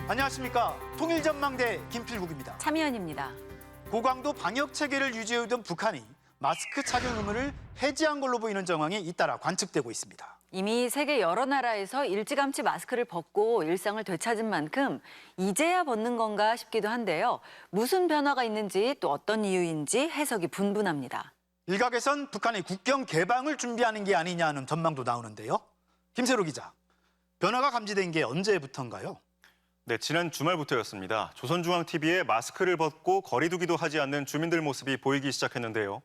안녕하십니까. 통일전망대 김필국입니다. 참여연입니다. 고강도 방역 체계를 유지해오던 북한이 마스크 착용 의무를 해지한 걸로 보이는 정황이 잇따라 관측되고 있습니다. 이미 세계 여러 나라에서 일찌감치 마스크를 벗고 일상을 되찾은 만큼 이제야 벗는 건가 싶기도 한데요. 무슨 변화가 있는지 또 어떤 이유인지 해석이 분분합니다. 일각에선 북한의 국경 개방을 준비하는 게 아니냐는 전망도 나오는데요. 김세로 기자, 변화가 감지된 게 언제부터인가요? 네, 지난 주말부터였습니다. 조선중앙TV에 마스크를 벗고 거리 두기도 하지 않는 주민들 모습이 보이기 시작했는데요.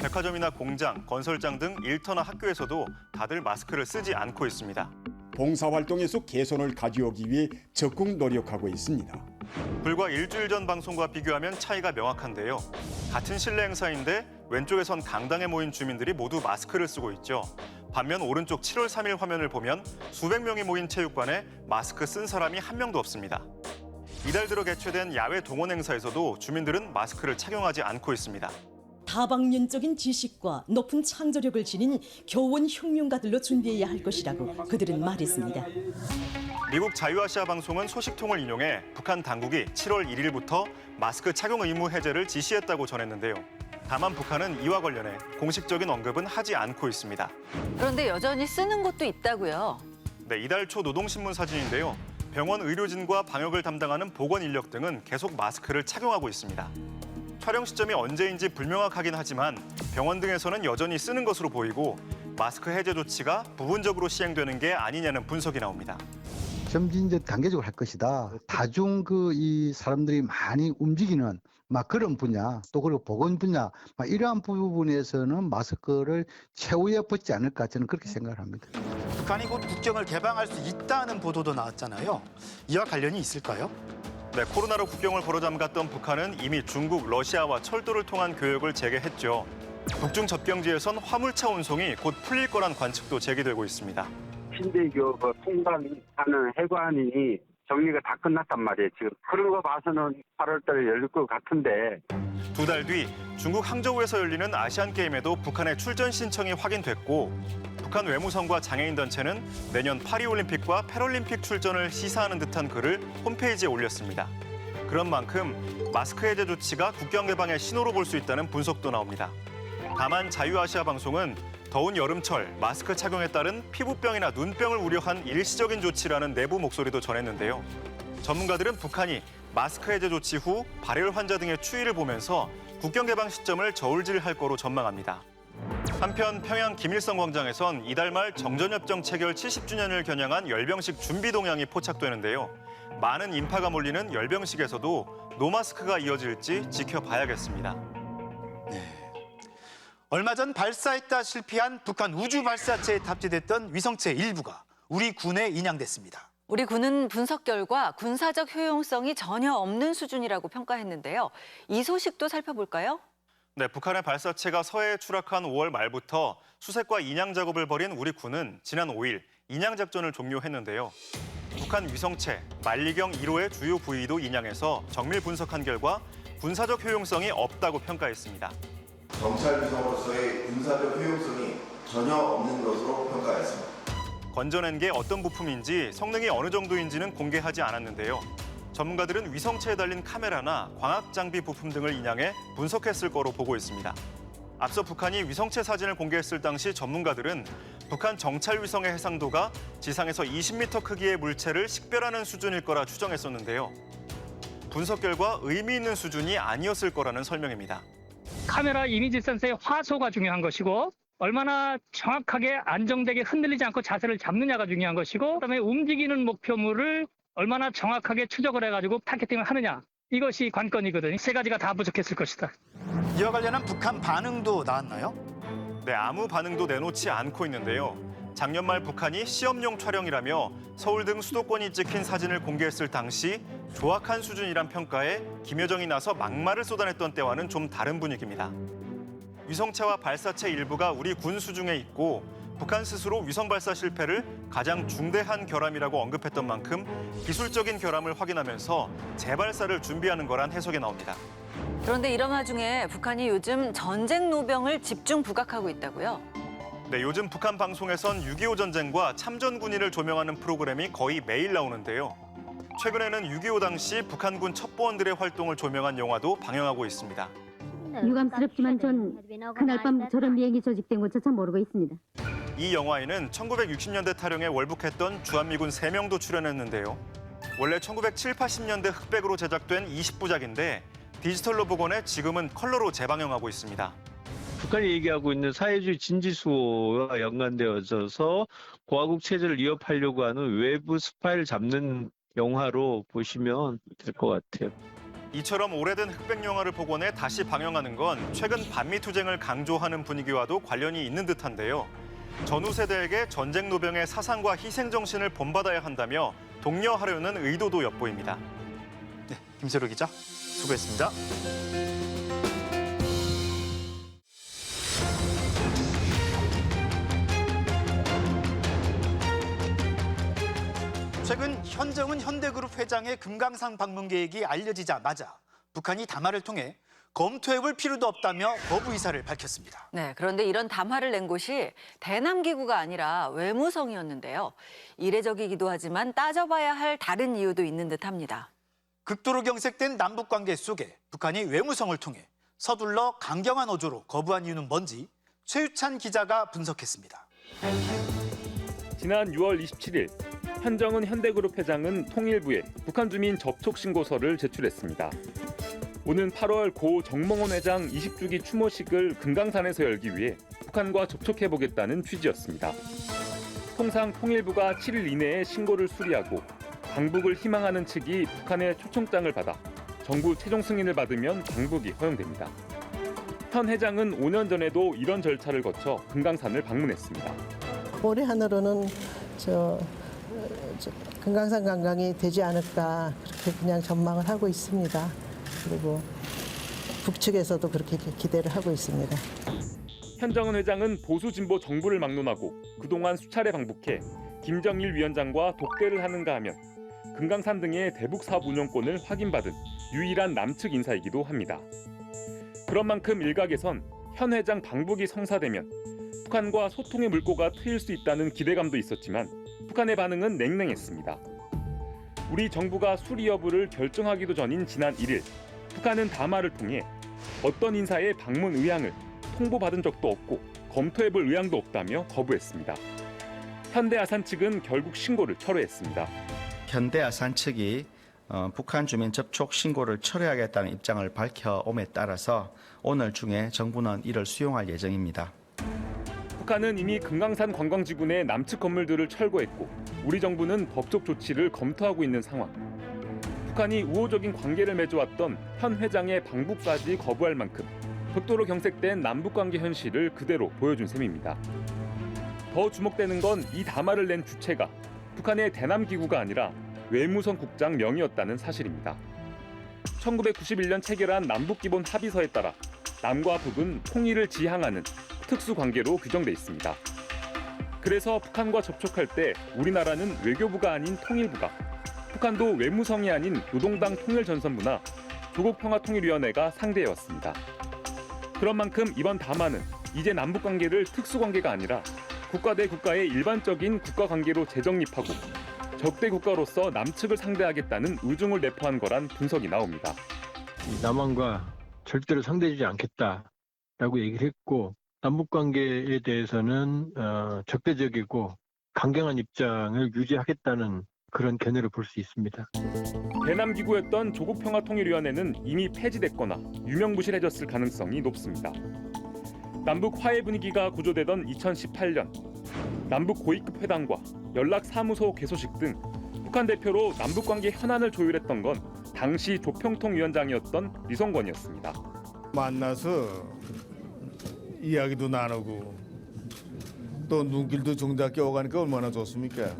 백화점이나 공장, 건설장 등 일터나 학교에서도 다들 마스크를 쓰지 않고 있습니다. 봉사활동에서 개선을 가져오기 위해 적극 노력하고 있습니다. 불과 일주일 전 방송과 비교하면 차이가 명확한데요. 같은 실내 행사인데 왼쪽에선 강당에 모인 주민들이 모두 마스크를 쓰고 있죠. 반면 오른쪽 7월 3일 화면을 보면 수백 명이 모인 체육관에 마스크 쓴 사람이 한 명도 없습니다. 이달 들어 개최된 야외 동원 행사에서도 주민들은 마스크를 착용하지 않고 있습니다. 다방면적인 지식과 높은 창조력을 지닌 교원 혁명가들로 준비해야 할 것이라고 그들은 말했습니다. 미국 자유아시아 방송은 소식통을 인용해 북한 당국이 7월 1일부터 마스크 착용 의무 해제를 지시했다고 전했는데요. 다만 북한은 이와 관련해 공식적인 언급은 하지 않고 있습니다. 그런데 여전히 쓰는 곳도 있다고요. 네, 이달 초 노동신문 사진인데요. 병원 의료진과 방역을 담당하는 보건 인력 등은 계속 마스크를 착용하고 있습니다. 촬영 시점이 언제인지 불명확하긴 하지만 병원 등에서는 여전히 쓰는 것으로 보이고 마스크 해제 조치가 부분적으로 시행되는 게 아니냐는 분석이 나옵니다. 점진 이제 단계적으로 할 것이다. 다중 이 사람들이 많이 움직이는 그런 분야, 또 그리고 보건 분야, 이러한 부분에서는 마스크를 최후에 벗지 않을까 저는 그렇게 생각을 합니다. 북한이 곧 국경을 개방할 수 있다는 보도도 나왔잖아요. 이와 관련이 있을까요? 네, 코로나로 국경을 걸어잠갔던 북한은 이미 중국, 러시아와 철도를 통한 교역을 재개했죠. 북중 접경지에선 화물차 운송이 곧 풀릴 거란 관측도 제기되고 있습니다. 신대교 통과하는 해관이 정리가 다 끝났단 말이에요. 지금 그런 거 봐서는 8월 달에 열릴 것 같은데. 두 달 뒤 중국 항저우에서 열리는 아시안게임에도 북한의 출전 신청이 확인됐고 북한 외무성과 장애인단체는 내년 파리올림픽과 패럴림픽 출전을 시사하는 듯한 글을 홈페이지에 올렸습니다. 그런 만큼 마스크 해제 조치가 국경 개방의 신호로 볼 수 있다는 분석도 나옵니다. 다만 자유아시아 방송은 더운 여름철 마스크 착용에 따른 피부병이나 눈병을 우려한 일시적인 조치라는 내부 목소리도 전했는데요. 전문가들은 북한이 마스크 해제 조치 후 발열 환자 등의 추이를 보면서 국경 개방 시점을 저울질할 거로 전망합니다. 한편 평양 김일성 광장에선 이달 말 정전협정 체결 70주년을 겨냥한 열병식 준비 동향이 포착되는데요. 많은 인파가 몰리는 열병식에서도 노마스크가 이어질지 지켜봐야겠습니다. 얼마 전 발사했다 실패한 북한 우주 발사체에 탑재됐던 위성체 일부가 우리 군에 인양됐습니다. 우리 군은 분석 결과 군사적 효용성이 전혀 없는 수준이라고 평가했는데요. 이 소식도 살펴볼까요? 네, 북한의 발사체가 서해에 추락한 5월 말부터 수색과 인양 작업을 벌인 우리 군은 지난 5일 인양 작전을 종료했는데요. 북한 위성체 만리경 1호의 주요 부위도 인양해서 정밀 분석한 결과 군사적 효용성이 없다고 평가했습니다. 정찰 위성으로서의 군사적 효용성이 전혀 없는 것으로 평가했습니다. 건져낸 게 어떤 부품인지 성능이 어느 정도인지는 공개하지 않았는데요. 전문가들은 위성체에 달린 카메라나 광학 장비 부품 등을 인양해 분석했을 거로 보고 있습니다. 앞서 북한이 위성체 사진을 공개했을 당시 전문가들은 북한 정찰 위성의 해상도가 지상에서 20m 크기의 물체를 식별하는 수준일 거라 추정했었는데요. 분석 결과 의미 있는 수준이 아니었을 거라는 설명입니다. 카메라 이미지 센서의 화소가 중요한 것이고 얼마나 정확하게 안정되게 흔들리지 않고 자세를 잡느냐가 중요한 것이고 그다음에 움직이는 목표물을 얼마나 정확하게 추적을 해가지고 타겟팅을 하느냐. 이것이 관건이거든요. 세 가지가 다 부족했을 것이다. 이와 관련한 북한 반응도 나왔나요? 네, 아무 반응도 내놓지 않고 있는데요. 작년 말 북한이 시험용 촬영이라며 서울 등 수도권이 찍힌 사진을 공개했을 당시 조악한 수준이란 평가에 김여정이 나서 막말을 쏟아냈던 때와는 좀 다른 분위기입니다. 위성체와 발사체 일부가 우리 군 수중에 있고 북한 스스로 위성 발사 실패를 가장 중대한 결함이라고 언급했던 만큼 기술적인 결함을 확인하면서 재발사를 준비하는 거란 해석이 나옵니다. 그런데 이런 와중에 북한이 요즘 전쟁 노병을 집중 부각하고 있다고요? 네, 요즘 북한 방송에선 6.25 전쟁과 참전 군인을 조명하는 프로그램이 거의 매일 나오는데요. 최근에는 6.25 당시 북한군 첩보원들의 활동을 조명한 영화도 방영하고 있습니다. 유감스럽지만 전 그날 밤 저런 비행기 조직된 것조차 모르고 있습니다. 이 영화에는 1960년대 탈영에 월북했던 주한미군 3명도 출연했는데요. 원래 1970, 80년대 흑백으로 제작된 20부작인데 디지털로 복원해 지금은 컬러로 재방영하고 있습니다. 북한이 얘기하고 있는 사회주의 진지수호와 연관되어져서 고화국 체제를 위협하려고 하는 외부 스파이를 잡는 영화로 보시면 될 것 같아요. 이처럼 오래된 흑백 영화를 복원해 다시 방영하는 건 최근 반미투쟁을 강조하는 분위기와도 관련이 있는 듯한데요. 전후 세대에게 전쟁 노병의 사상과 희생 정신을 본받아야 한다며 독려하려는 의도도 엿보입니다. 네, 김세로 기자 수고했습니다. 최근 현정은 현대그룹 회장의 금강산 방문 계획이 알려지자마자 북한이 담화를 통해 검토해볼 필요도 없다며 거부 의사를 밝혔습니다. 네, 그런데 이런 담화를 낸 곳이 대남기구가 아니라 외무성이었는데요. 이례적이기도 하지만 따져봐야 할 다른 이유도 있는 듯합니다. 극도로 경색된 남북관계 속에 북한이 외무성을 통해 서둘러 강경한 어조로 거부한 이유는 뭔지 최유찬 기자가 분석했습니다. 지난 6월 27일 현정은 현대그룹 회장은 통일부에 북한 주민 접촉 신고서를 제출했습니다. 오는 8월 고 정몽원 회장 20주기 추모식을 금강산에서 열기 위해 북한과 접촉해보겠다는 취지였습니다. 통상 통일부가 7일 이내에 신고를 수리하고 방북을 희망하는 측이 북한의 초청장을 받아 정부 최종 승인을 받으면 방북이 허용됩니다. 현 회장은 5년 전에도 이런 절차를 거쳐 금강산을 방문했습니다. 올해 한으로는 금강산 관광이 되지 않을까 그렇게 그냥 전망을 하고 있습니다. 그리고 북측에서도 그렇게 기대를 하고 있습니다. 현정은 회장은 보수 진보 정부를 막론하고 그동안 수차례 방북해 김정일 위원장과 독대를 하는가 하면 금강산 등의 대북 사업 운영권을 확인받은 유일한 남측 인사이기도 합니다. 그런 만큼 일각에선 현 회장 방북이 성사되면 북한과 소통의 물꼬가 트일 수 있다는 기대감도 있었지만 북한의 반응은 냉랭했습니다. 우리 정부가 수리 여부를 결정하기도 전인 지난 1일 북한은 담화를 통해 어떤 인사의 방문 의향을 통보받은 적도 없고 검토해볼 의향도 없다며 거부했습니다. 현대아산 측은 결국 신고를 철회했습니다. 현대아산 측이 북한 주민 접촉 신고를 철회하겠다는 입장을 밝혀옴에 따라서 오늘 중에 정부는 이를 수용할 예정입니다. 북한은 이미 금강산 관광지구 내 남측 건물들을 철거했고 우리 정부는 법적 조치를 검토하고 있는 상황. 북한이 우호적인 관계를 맺어왔던 현 회장의 방북까지 거부할 만큼 극도로 경색된 남북관계 현실을 그대로 보여준 셈입니다. 더 주목되는 건 이 담화를 낸 주체가 북한의 대남기구가 아니라 외무성 국장 명의였다는 사실입니다. 1991년 체결한 남북기본 합의서에 따라 남과 북은 통일을 지향하는 특수관계로 규정돼 있습니다. 그래서 북한과 접촉할 때 우리나라는 외교부가 아닌 통일부가, 북한도 외무성이 아닌 노동당 통일전선부나 조국평화통일위원회가 상대해왔습니다. 그런 만큼 이번 담화는 이제 남북관계를 특수관계가 아니라 국가 대 국가의 일반적인 국가관계로 재정립하고 적대 국가로서 남측을 상대하겠다는 의중을 내포한 거란 분석이 나옵니다. 남한과 절대로 상대해주지 않겠다라고 얘기를 했고 남북관계에 대해서는 적대적이고 강경한 입장을 유지하겠다는 그런 견해를 볼 수 있습니다. 대남기구였던 조국평화통일위원회는 이미 폐지됐거나 유명무실해졌을 가능성이 높습니다. 남북 화해 분위기가 고조되던 2018년 남북 고위급 회담과 연락사무소 개소식 등 북한 대표로 남북관계 현안을 조율했던 건 당시 조평통위원장이었던 리성권이었습니다. 만나서 이야기도 나누고 또 눈길도 정답게 오가니까 얼마나 좋습니까?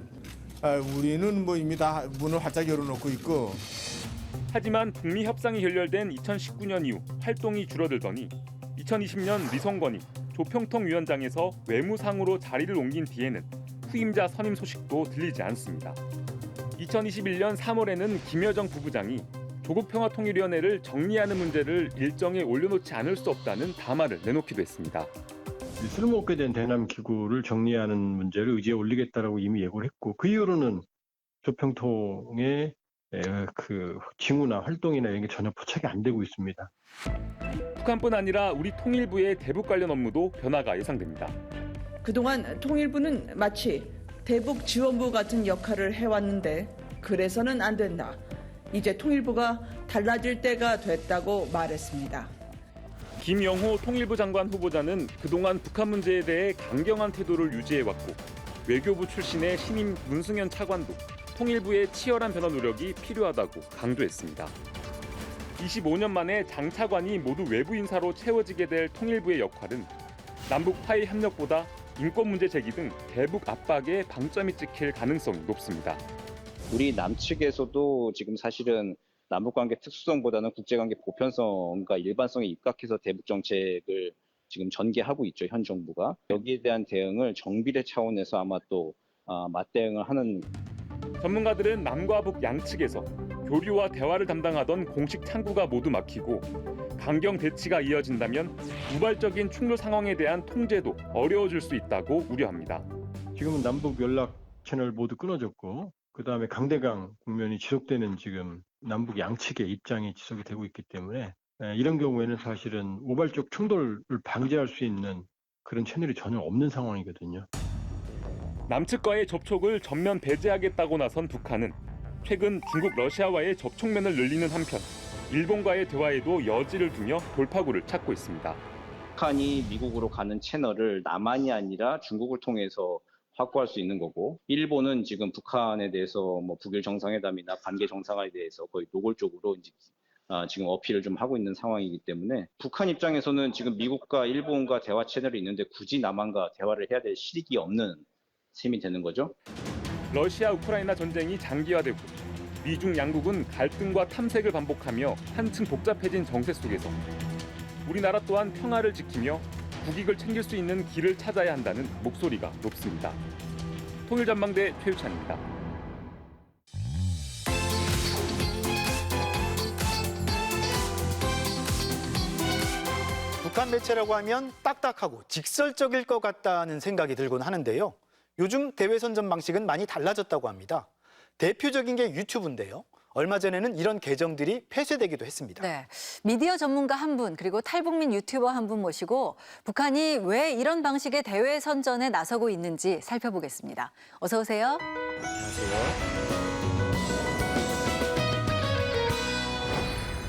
우리는 뭐 이미 다 문을 활짝 열어놓고 있고. 하지만 북미 협상이 결렬된 2019년 이후 활동이 줄어들더니 2020년 리성권이 조평통위원장에서 외무상으로 자리를 옮긴 뒤에는 후임자 선임 소식도 들리지 않습니다. 2021년 3월에는 김여정 부부장이 조국평화통일위원회를 정리하는 문제를 일정에 올려놓지 않을 수 없다는 담화를 내놓기도 했습니다. 술 먹게 된 대남기구를 정리하는 문제를 의제에 올리겠다라고 이미 예고를 했고 그 이후로는 조평통의 그 징후나 활동이나 이런 게 전혀 포착이 안 되고 있습니다. 북한뿐 아니라 우리 통일부의 대북 관련 업무도 변화가 예상됩니다. 그동안 통일부는 마치 대북 지원부 같은 역할을 해왔는데 그래서는 안 된다. 이제 통일부가 달라질 때가 됐다고 말했습니다. 김영호 통일부 장관 후보자는 그동안 북한 문제에 대해 강경한 태도를 유지해왔고 외교부 출신의 신임 문승현 차관도 통일부의 치열한 변화 노력이 필요하다고 강조했습니다. 25년 만에 장 차관이 모두 외부 인사로 채워지게 될 통일부의 역할은 남북 화해 협력보다 인권 문제 제기 등 대북 압박에 방점이 찍힐 가능성이 높습니다. 우리 남측에서도 지금 사실은 남북관계 특수성보다는 국제관계 보편성과 일반성에 입각해서 대북 정책을 지금 전개하고 있죠, 현 정부가. 여기에 대한 대응을 정비례 차원에서 아마 또 맞대응을 하는. 전문가들은 남과 북 양측에서 교류와 대화를 담당하던 공식 창구가 모두 막히고 강경 대치가 이어진다면 우발적인 충돌 상황에 대한 통제도 어려워질 수 있다고 우려합니다. 지금은 남북 연락 채널 모두 끊어졌고 그다음에 강대강 국면이 지속되는 지금 남북 양측의 입장이 지속이 되고 있기 때문에 이런 경우에는 사실은 우발적 충돌을 방지할 수 있는 그런 채널이 전혀 없는 상황이거든요. 남측과의 접촉을 전면 배제하겠다고 나선 북한은 최근 중국, 러시아와의 접촉면을 늘리는 한편 일본과의 대화에도 여지를 두며 돌파구를 찾고 있습니다. 북한이 미국으로 가는 채널을 남한이 아니라 중국을 통해서 확보할 수 있는 거고, 일본은 지금 북한에 대해서 뭐 북일 정상회담이나 반개 정상화에 대해서 거의 노골적으로 이제 지금 어필을 좀 하고 있는 상황이기 때문에 북한 입장에서는 지금 미국과 일본과 대화 채널이 있는데 굳이 남한과 대화를 해야 될 실익이 없는 셈이 되는 거죠. 러시아 우크라이나 전쟁이 장기화되고 미중 양국은 갈등과 탐색을 반복하며 한층 복잡해진 정세 속에서 우리나라 또한 평화를 지키며 국익을 챙길 수 있는 길을 찾아야 한다는 목소리가 높습니다. 통일전망대 최유찬입니다. 북한 매체라고 하면 딱딱하고 직설적일 것 같다는 생각이 들곤 하는데요. 요즘 대외 선전 방식은 많이 달라졌다고 합니다. 대표적인 게 유튜브인데요. 얼마 전에는 이런 계정들이 폐쇄되기도 했습니다. 네, 미디어 전문가 한 분 그리고 탈북민 유튜버 한 분 모시고 북한이 왜 이런 방식의 대외 선전에 나서고 있는지 살펴보겠습니다. 어서 오세요. 안녕하세요.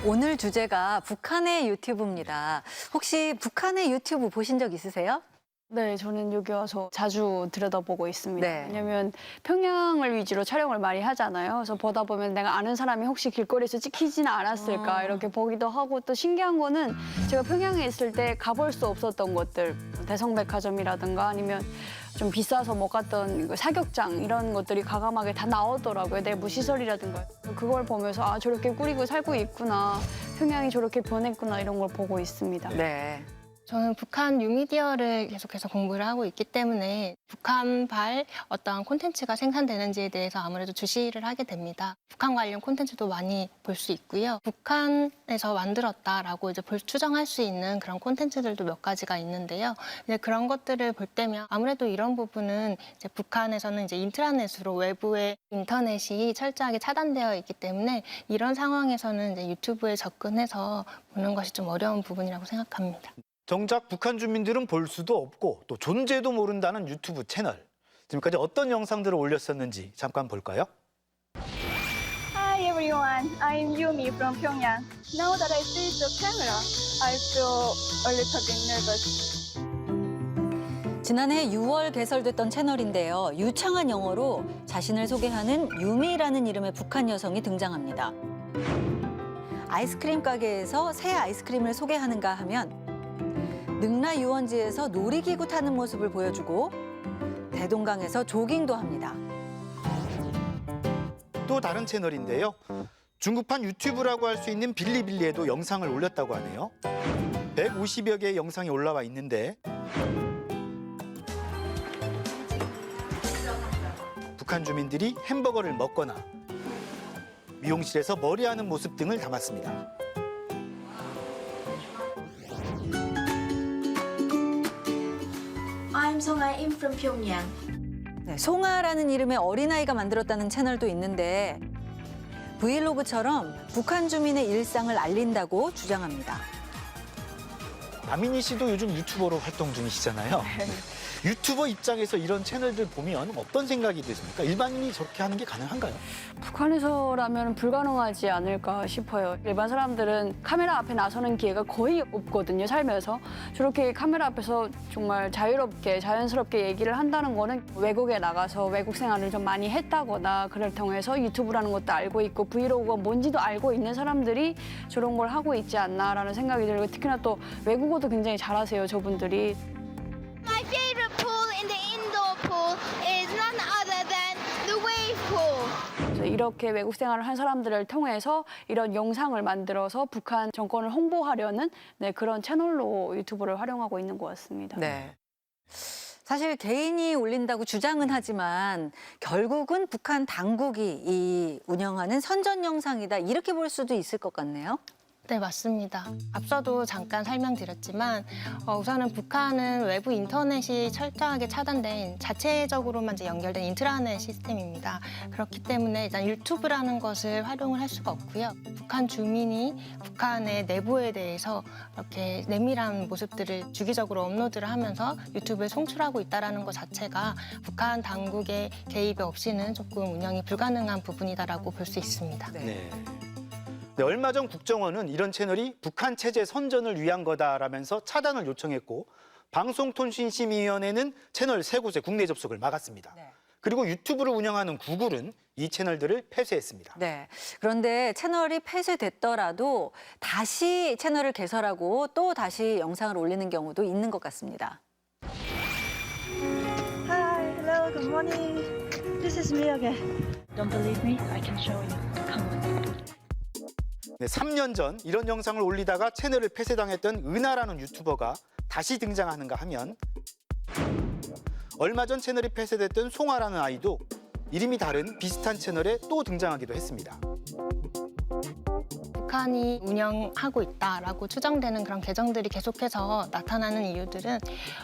오늘 주제가 북한의 유튜브입니다. 혹시 북한의 유튜브 보신 적 있으세요? 네, 저는 여기 와서 자주 들여다보고 있습니다. 네. 왜냐면 평양을 위주로 촬영을 많이 하잖아요. 그래서 보다 보면 내가 아는 사람이 혹시 길거리에서 찍히지는 않았을까 이렇게 보기도 하고, 또 신기한 거는 제가 평양에 있을 때 가볼 수 없었던 곳들, 대성백화점이라든가 아니면 좀 비싸서 못 갔던 사격장 이런 것들이 과감하게 다 나오더라고요. 내부 시설이라든가. 그걸 보면서 아, 저렇게 꾸리고 살고 있구나. 평양이 저렇게 변했구나 이런 걸 보고 있습니다. 네. 저는 북한 뉴미디어를 계속해서 공부를 하고 있기 때문에 북한발 어떠한 콘텐츠가 생산되는지에 대해서 아무래도 주시를 하게 됩니다. 북한 관련 콘텐츠도 많이 볼 수 있고요. 북한에서 만들었다라고 이제 추정할 수 있는 그런 콘텐츠들도 몇 가지가 있는데요. 이제 그런 것들을 볼 때면 아무래도 이런 부분은 이제 북한에서는 이제 인트라넷으로 외부의 인터넷이 철저하게 차단되어 있기 때문에 이런 상황에서는 이제 유튜브에 접근해서 보는 것이 좀 어려운 부분이라고 생각합니다. 정작 북한 주민들은 볼 수도 없고 또 존재도 모른다는 유튜브 채널. 지금까지 어떤 영상들을 올렸었는지 잠깐 볼까요? Hi everyone, I'm Yumi from Pyongyang. Now that I see the camera, I feel a little bit nervous. 지난해 6월 개설됐던 채널인데요. 유창한 영어로 자신을 소개하는 유미라는 이름의 북한 여성이 등장합니다. 아이스크림 가게에서 새 아이스크림을 소개하는가 하면 능라 유원지에서 놀이기구 타는 모습을 보여주고 대동강에서 조깅도 합니다. 또 다른 채널인데요. 중국판 유튜브라고 할 수 있는 빌리빌리에도 영상을 올렸다고 하네요. 150여 개의 영상이 올라와 있는데 북한 주민들이 햄버거를 먹거나 미용실에서 머리하는 모습 등을 담았습니다. I'm Song-Ai from Pyongyang. 네, 송아라는 이름의 어린아이가 만들었다는 채널도 있는데 브이로그처럼 북한 주민의 일상을 알린다고 주장합니다. 남인희 씨도 요즘 유튜버로 활동 중이시잖아요. 유튜버 입장에서 이런 채널들 보면 어떤 생각이 드십니까? 일반인이 저렇게 하는 게 가능한가요? 북한에서라면 불가능하지 않을까 싶어요. 일반 사람들은 카메라 앞에 나서는 기회가 거의 없거든요, 살면서. 저렇게 카메라 앞에서 정말 자유롭게, 자연스럽게 얘기를 한다는 거는 외국에 나가서 외국 생활을 좀 많이 했다거나 그를 통해서 유튜브라는 것도 알고 있고 브이로그가 뭔지도 알고 있는 사람들이 저런 걸 하고 있지 않나라는 생각이 들고 특히나 또 외국어도 굉장히 잘하세요, 저분들이. My favorite pool in the indoor pool is none other than the wave pool. 그래서 이렇게 외국 생활을 한 사람들을 통해서 이런 영상을 만들어서 북한 정권을 홍보하려는 그런 채널로 유튜브를 활용하고 있는 것 같습니다. 네. 사실 개인이 올린다고 주장은 하지만 결국은 북한 당국이 운영하는 선전 영상이다 이렇게 볼 수도 있을 것 같네요. 네, 맞습니다. 앞서도 잠깐 설명드렸지만 우선은 북한은 외부 인터넷이 철저하게 차단된 자체적으로만 이제 연결된 인트라넷 시스템입니다. 그렇기 때문에 일단 유튜브라는 것을 활용을 할 수가 없고요. 북한 주민이 북한의 내부에 대해서 이렇게 내밀한 모습들을 주기적으로 업로드를 하면서 유튜브에 송출하고 있다는 것 자체가 북한 당국의 개입이 없이는 조금 운영이 불가능한 부분이다라고 볼 수 있습니다. 네. 네, 얼마 전 국정원은 이런 채널이 북한 체제 선전을 위한 거다라면서 차단을 요청했고 방송통신심의위원회는 채널 3곳의 국내 접속을 막았습니다. 네. 그리고 유튜브를 운영하는 구글은 이 채널들을 폐쇄했습니다. 네. 그런데 채널이 폐쇄됐더라도 다시 채널을 개설하고 또 다시 영상을 올리는 경우도 있는 것 같습니다. Hi, hello, good morning. This is me again. Don't believe me? I can show you. Come on. 네, 3년 전 이런 영상을 올리다가 채널을 폐쇄당했던 은하라는 유튜버가 다시 등장하는가 하면 얼마 전 채널이 폐쇄됐던 송아라는 아이도 이름이 다른 비슷한 채널에 또 등장하기도 했습니다. 북한이 운영하고 있다라고 추정되는 그런 계정들이 계속해서 나타나는 이유들은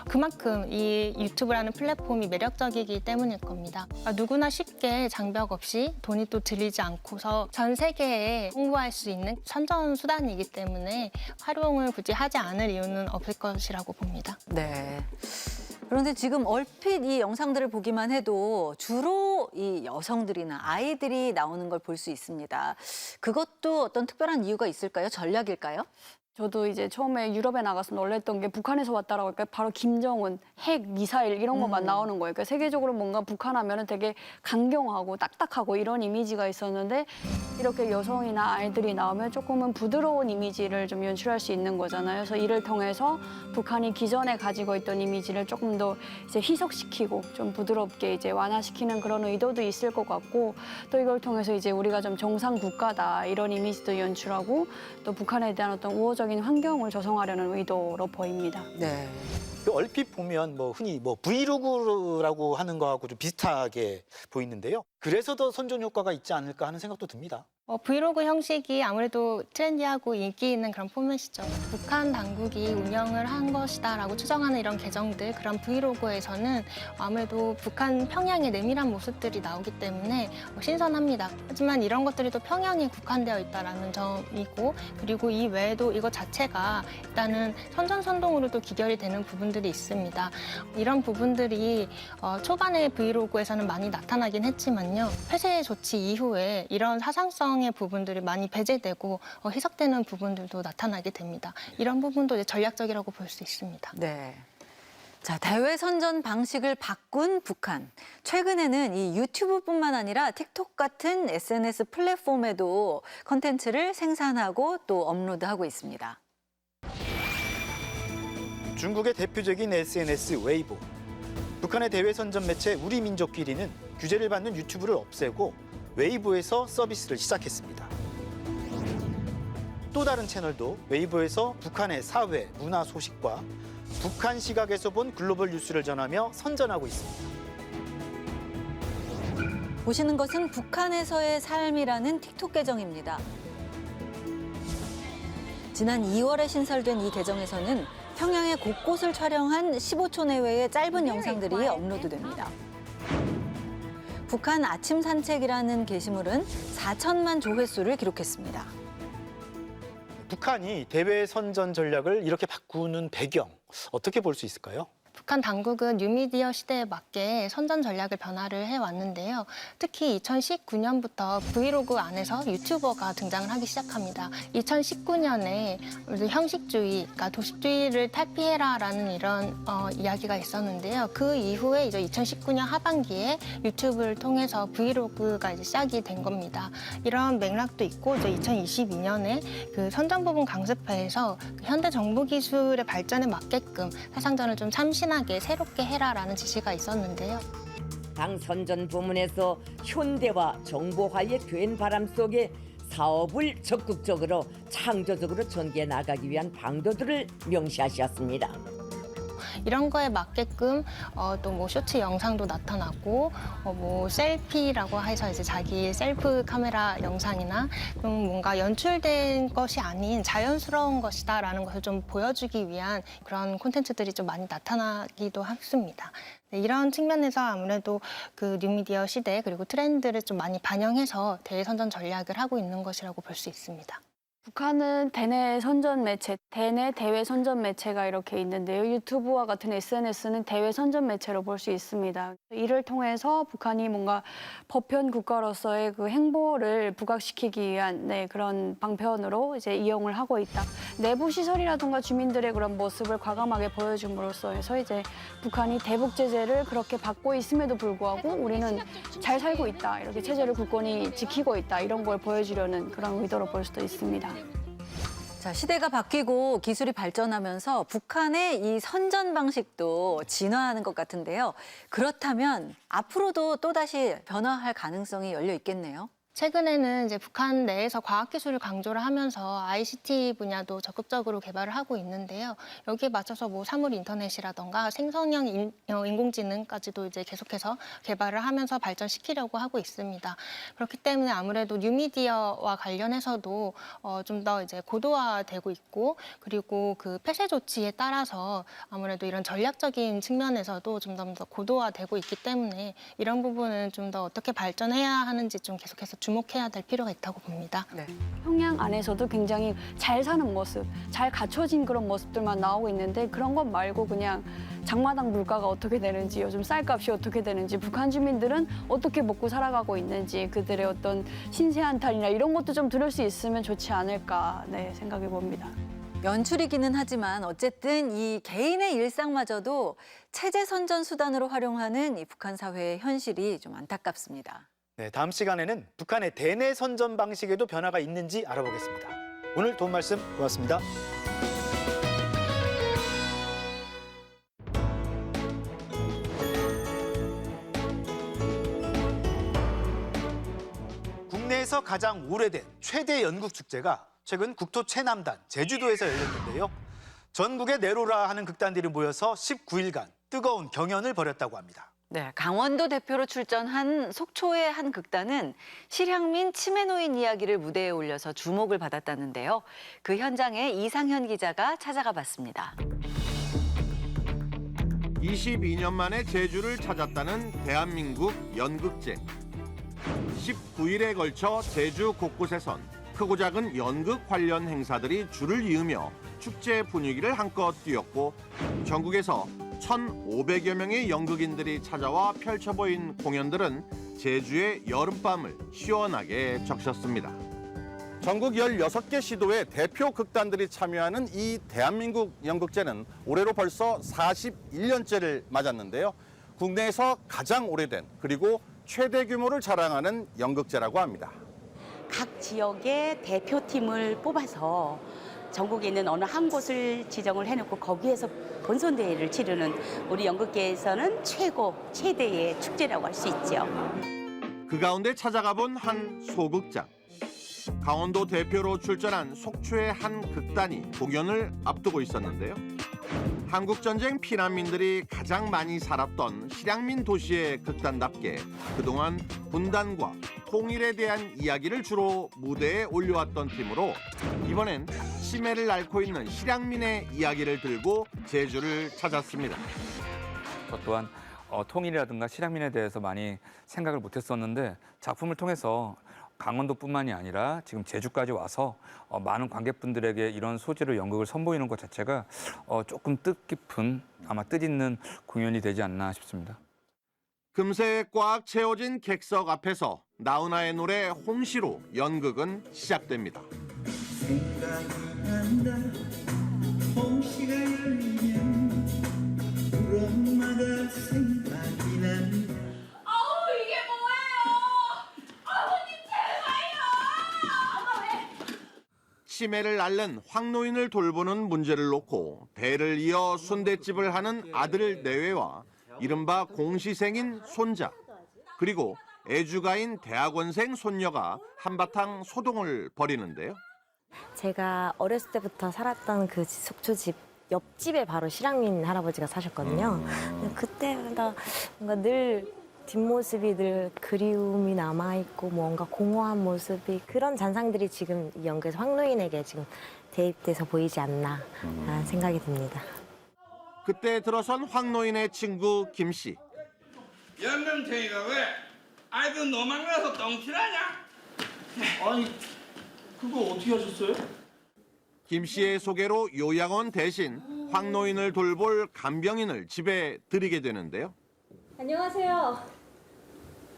그만큼 이 유튜브라는 플랫폼이 매력적이기 때문일 겁니다. 누구나 쉽게 장벽 없이 돈이 또 들리지 않고서 전 세계에 홍보할 수 있는 선전 수단이기 때문에 활용을 굳이 하지 않을 이유는 없을 것이라고 봅니다. 네. 그런데 지금 얼핏 이 영상들을 보기만 해도 주로 이 여성들이나 아이들이 나오는 걸 볼 수 있습니다. 그것도 어떤 특별한 이유가 있을까요? 전략일까요? 저도 이제 처음에 유럽에 나가서 놀랬던 게 북한에서 왔다라고 하니까 바로 김정은, 핵, 미사일 이런 것만 나오는 거예요. 그러니까 세계적으로 뭔가 북한 하면은 되게 강경하고 딱딱하고 이런 이미지가 있었는데 이렇게 여성이나 아이들이 나오면 조금은 부드러운 이미지를 좀 연출할 수 있는 거잖아요. 그래서 이를 통해서 북한이 기존에 가지고 있던 이미지를 조금 더 이제 희석시키고 좀 부드럽게 이제 완화시키는 그런 의도도 있을 것 같고 또 이걸 통해서 이제 우리가 좀 정상 국가다 이런 이미지도 연출하고 또 북한에 대한 어떤 우호적 환경을 조성하려는 의도로 보입니다. 네. 얼핏 보면 흔히 브이로그라고 하는 거하고 좀 비슷하게 보이는데요. 그래서 더 선전 효과가 있지 않을까 하는 생각도 듭니다. 브이로그 형식이 아무래도 트렌디하고 인기 있는 그런 포맷이죠. 북한 당국이 운영을 한 것이다라고 추정하는 이런 계정들, 그런 브이로그에서는 아무래도 북한 평양의 내밀한 모습들이 나오기 때문에 신선합니다. 하지만 이런 것들이 또 평양에 국한되어 있다는 점이고 그리고 이 외에도 이것 자체가 일단은 선전선동으로도 기결이 되는 부분들이 있습니다. 이런 부분들이 초반에 브이로그에서는 많이 나타나긴 했지만요. 폐쇄 조치 이후에 이런 사상성 의 부분들이 많이 배제되고 희석되는 부분들도 나타나게 됩니다. 이런 부분도 이제 전략적이라고 볼 수 있습니다. 네. 자, 대외 선전 방식을 바꾼 북한. 최근에는 이 유튜브뿐만 아니라 틱톡 같은 SNS 플랫폼에도 콘텐츠를 생산하고 또 업로드하고 있습니다. 중국의 대표적인 SNS 웨이보. 북한의 대외 선전 매체 우리민족끼리는 규제를 받는 유튜브를 없애고 웨이보에서 서비스를 시작했습니다. 또 다른 채널도 웨이보에서 북한의 사회, 문화 소식과 북한 시각에서 본 글로벌 뉴스를 전하며 선전하고 있습니다. 보시는 것은 북한에서의 삶이라는 틱톡 계정입니다. 지난 2월에 신설된 이 계정에서는 평양의 곳곳을 촬영한 15초 내외의 짧은 영상들이 업로드됩니다. 북한 아침 산책이라는 게시물은 4천만 조회수를 기록했습니다. 북한이 대외 선전 전략을 이렇게 바꾸는 배경 어떻게 볼 수 있을까요? 북한 당국은 뉴미디어 시대에 맞게 선전 전략을 변화를 해왔는데요. 특히 2019년부터 브이로그 안에서 유튜버가 등장을 하기 시작합니다. 2019년에 형식주의, 그러니까 도식주의를 탈피해라라는 이런 이야기가 있었는데요. 그 이후에 이제 2019년 하반기에 유튜브를 통해서 브이로그가 이제 시작이 된 겁니다. 이런 맥락도 있고 이제 2022년에 그 선전 부분 강습회에서 현대 정보 기술의 발전에 맞게끔 사상전을 좀 참신하게 새롭게 해라라는 지시가 있었는데요. 당 선전 부문에서 현대화 정보화의 된 바람 속에 사업을 적극적으로 창조적으로 전개해 나가기 위한 방도들을 명시하셨습니다. 이런 거에 맞게끔 또 뭐 쇼츠 영상도 나타나고 뭐 셀피라고 해서 이제 자기 셀프 카메라 영상이나 좀 뭔가 연출된 것이 아닌 자연스러운 것이다라는 것을 좀 보여주기 위한 그런 콘텐츠들이 좀 많이 나타나기도 했습니다. 네, 이런 측면에서 아무래도 그 뉴미디어 시대 그리고 트렌드를 좀 많이 반영해서 대선전 전략을 하고 있는 것이라고 볼 수 있습니다. 북한은 대내 선전 매체, 대내 대외 선전 매체가 이렇게 있는데요. 유튜브와 같은 SNS는 대외 선전 매체로 볼 수 있습니다. 이를 통해서 북한이 뭔가 법현 국가로서의 그 행보를 부각시키기 위한 그런 방편으로 이제 이용을 하고 있다. 내부 시설이라든가 주민들의 그런 모습을 과감하게 보여줌으로써 해서 이제 북한이 대북 제재를 그렇게 받고 있음에도 불구하고 우리는 잘 살고 있다. 이렇게 체제를 굳건히 지키고 있다. 이런 걸 보여주려는 그런 의도로 볼 수도 있습니다. 자, 시대가 바뀌고 기술이 발전하면서 북한의 이 선전 방식도 진화하는 것 같은데요. 그렇다면 앞으로도 또다시 변화할 가능성이 열려 있겠네요. 최근에는 이제 북한 내에서 과학기술을 강조를 하면서 ICT 분야도 적극적으로 개발을 하고 있는데요. 여기에 맞춰서 뭐 사물 인터넷이라던가 생성형 인공지능까지도 이제 계속해서 개발을 하면서 발전시키려고 하고 있습니다. 그렇기 때문에 아무래도 뉴미디어와 관련해서도 좀 더 이제 고도화되고 있고 그리고 그 폐쇄 조치에 따라서 아무래도 이런 전략적인 측면에서도 좀 더 고도화되고 있기 때문에 이런 부분은 좀 더 어떻게 발전해야 하는지 좀 계속해서 주목해야 될 필요가 있다고 봅니다. 네. 평양 안에서도 굉장히 잘 사는 모습, 잘 갖춰진 그런 모습들만 나오고 있는데 그런 것 말고 그냥 장마당 물가가 어떻게 되는지, 요즘 쌀값이 어떻게 되는지, 북한 주민들은 어떻게 먹고 살아가고 있는지 그들의 어떤 신세 한탄이나 이런 것도 좀 들을 수 있으면 좋지 않을까 생각해 봅니다. 연출이기는 하지만 어쨌든 이 개인의 일상마저도 체제 선전 수단으로 활용하는 이 북한 사회의 현실이 좀 안타깝습니다. 네, 다음 시간에는 북한의 대내 선전 방식에도 변화가 있는지 알아보겠습니다. 오늘 도움 말씀 고맙습니다. 국내에서 가장 오래된 최대 연극 축제가 최근 국토 최남단 제주도에서 열렸는데요. 전국의 내로라 하는 극단들이 모여서 19일간 뜨거운 경연을 벌였다고 합니다. 네, 강원도 대표로 출전한 속초의 한 극단은 실향민 치매 노인 이야기를 무대에 올려서 주목을 받았다는데요. 그 현장에 이상현 기자가 찾아가 봤습니다. 22년 만에 제주를 찾았다는 대한민국 연극제. 19일에 걸쳐 제주 곳곳에선 크고 작은 연극 관련 행사들이 줄을 이으며 축제 분위기를 한껏 띄웠고 전국에서 1,500여 명의 연극인들이 찾아와 펼쳐 보인 공연들은 제주의 여름밤을 시원하게 적셨습니다. 전국 16개 시도의 대표 극단들이 참여하는 이 대한민국 연극제는 올해로 벌써 41년째를 맞았는데요. 국내에서 가장 오래된 그리고 최대 규모를 자랑하는 연극제라고 합니다. 각 지역의 대표팀을 뽑아서 전국에 있는 어느 한 곳을 지정을 해놓고 거기에서 본선대회를 치르는 우리 연극계에서는 최대의 축제라고 할 수 있죠. 그 가운데 찾아가 본 한 소극장. 강원도 대표로 출전한 속초의 한 극단이 공연을 앞두고 있었는데요. 한국전쟁 피난민들이 가장 많이 살았던 실향민 도시의 극단답게 그동안 분단과 통일에 대한 이야기를 주로 무대에 올려왔던 팀으로 이번엔 치매를 앓고 있는 실향민의 이야기를 들고 제주를 찾았습니다. 저 또한 통일이라든가 실향민에 대해서 많이 생각을 못했었는데 작품을 통해서 강원도뿐만이 아니라 지금 제주까지 와서 많은 관객분들에게 이런 소재로 연극을 선보이는 것 자체가 조금 뜻깊은 아마 뜻있는 공연이 되지 않나 싶습니다. 금세 꽉 채워진 객석 앞에서 나훈아의 노래 홍시로 연극은 시작됩니다. 홍시가 열리면 우리 엄마가 생각이 난다. 아우 이게 뭐예요? 아버님 제발요. 엄마 왜? 치매를 앓는 황노인을 돌보는 문제를 놓고 대를 이어 순댓집을 하는 아들 내외와 이른바 공시생인 손자, 그리고 애주가인 대학원생 손녀가 한바탕 소동을 벌이는데요. 제가 어렸을 때부터 살았던 그 속초집 옆집에 바로 실향민 할아버지가 사셨거든요. 그때마다 뭔가 늘 뒷모습이 늘 그리움이 남아있고 뭔가 공허한 모습이 그런 잔상들이 지금 이 연극에서 황노인에게 지금 대입돼서 보이지 않나 라는 생각이 듭니다. 그때 들어선 황노인의 친구 김 씨. 연명탱이가 왜 아이들 노망나서 똥칠하냐? 아니 그거 어떻게 하셨어요? 김 씨의 소개로 요양원 대신 황노인을 돌볼 간병인을 집에 들이게 되는데요. 안녕하세요.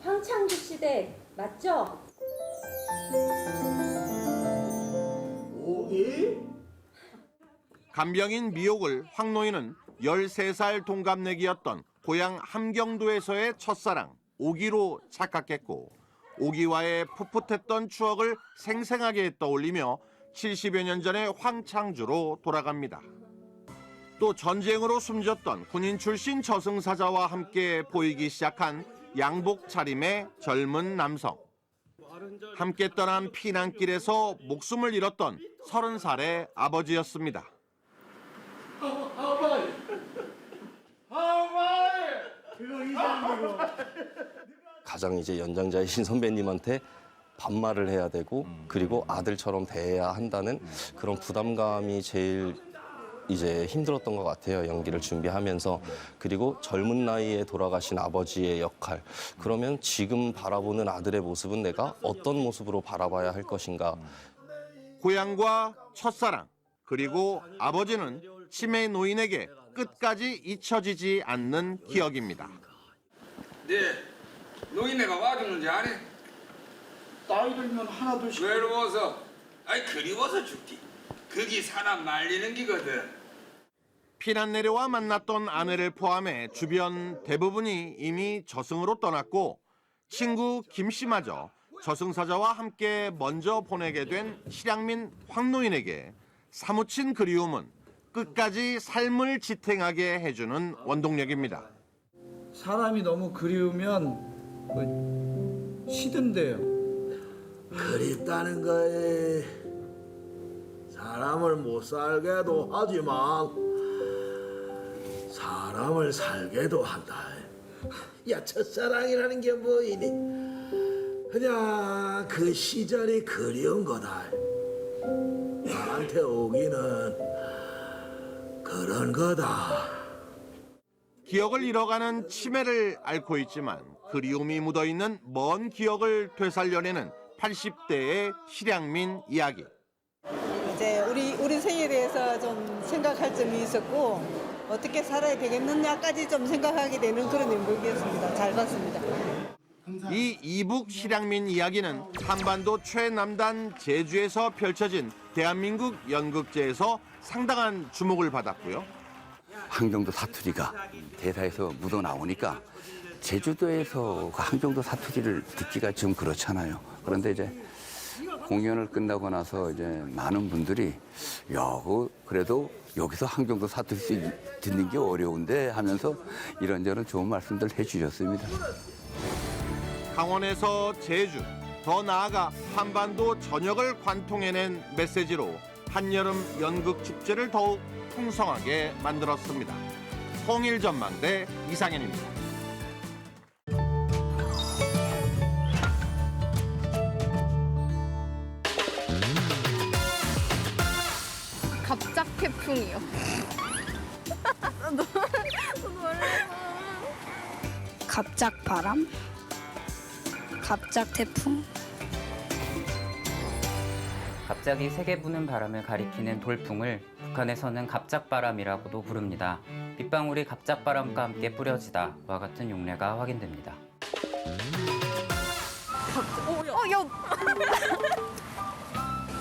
황창주 시댁 맞죠? 간병인 미옥을 황노인은 13살 동갑내기였던 고향 함경도에서의 첫사랑 오기로 착각했고 오기와의 풋풋했던 추억을 생생하게 떠올리며 70여 년 전의 황창주로 돌아갑니다. 또 전쟁으로 숨졌던 군인 출신 저승사자와 함께 보이기 시작한 양복 차림의 젊은 남성. 함께 떠난 피난길에서 목숨을 잃었던 30살의 아버지였습니다. 가장 이제 연장자이신 선배님한테 반말을 해야 되고 그리고 아들처럼 대해야 한다는 그런 부담감이 제일 이제 힘들었던 것 같아요. 연기를 준비하면서. 그리고 젊은 나이에 돌아가신 아버지의 역할. 그러면 지금 바라보는 아들의 모습은 내가 어떤 모습으로 바라봐야 할 것인가. 고향과 첫사랑, 그리고 아버지는 치매 노인에게 끝까지 잊혀지지 않는 기억입니다. 네, 노인네가 와 죽는지 아네? 나이 들면 하나둘씩 외로워서, 아니 그리워서 죽지. 그게 사람 말리는 기거든. 피난 내려와 만났던 아내를 포함해 주변 대부분이 이미 저승으로 떠났고 친구 김 씨마저 저승사자와 함께 먼저 보내게 된 실향민 황노인에게 사무친 그리움은 끝까지 삶을 지탱하게 해주는 원동력입니다. 사람이 너무 그리우면 시든대요. 그립다는 거에 사람을 못 살게도 하지만 사람을 살게도 한다. 야, 첫사랑이라는 게 뭐이니? 그냥 그 시절이 그리운 거다. 나한테 오기는 그런 거다. 기억을 잃어가는 치매를 앓고 있지만 그리움이 묻어있는 먼 기억을 되살려내는 80대의 실향민 이야기. 이제 우리 생에 대해서 좀 생각할 점이 있었고 어떻게 살아야 되겠느냐까지 좀 생각하게 되는 그런 연극이었습니다. 잘 봤습니다. 이 이북 실향민 이야기는 한반도 최남단 제주에서 펼쳐진 대한민국 연극제에서 상당한 주목을 받았고요. 항정도 사투리가 대사에서 묻어나오니까 제주도에서 그 항정도 사투리를 듣기가 좀 그렇잖아요. 그런데 이제 공연을 끝나고 나서 이제 많은 분들이 야, 그래도 여기서 항정도 사투리 듣는 게 어려운데 하면서 이런저런 좋은 말씀들 해주셨습니다. 강원에서 제주, 더 나아가 한반도 전역을 관통해낸 메시지로 한여름 연극 축제를 더욱 풍성하게 만들었습니다. 통일전망대 이상현입니다. 갑작 태풍이요. 너무 놀라서. 갑작바람, 갑작태풍. 갑자기 세게 부는 바람을 가리키는 돌풍을 북한에서는 갑작바람이라고도 부릅니다. 빗방울이 갑작바람과 함께 뿌려지다와 같은 용례가 확인됩니다.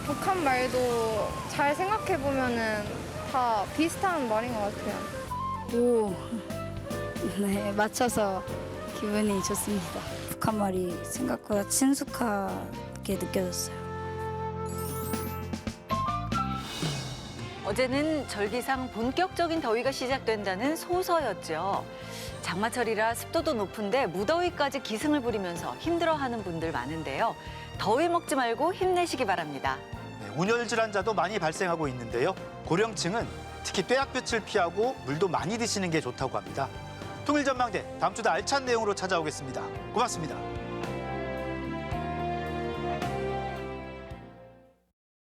북한 말도 잘 생각해 보면은 다 비슷한 말인 것 같아요. 오, 네, 맞춰서 기분이 좋습니다. 북한 말이 생각보다 친숙하게 느껴졌어요. 어제는 절기상 본격적인 더위가 시작된다는 소서였죠. 장마철이라 습도도 높은데 무더위까지 기승을 부리면서 힘들어하는 분들 많은데요. 더위 먹지 말고 힘내시기 바랍니다. 네, 온열 질환자도 많이 발생하고 있는데요. 고령층은 특히 떼약볕을 피하고 물도 많이 드시는 게 좋다고 합니다. 통일전망대 다음 주도 알찬 내용으로 찾아오겠습니다. 고맙습니다.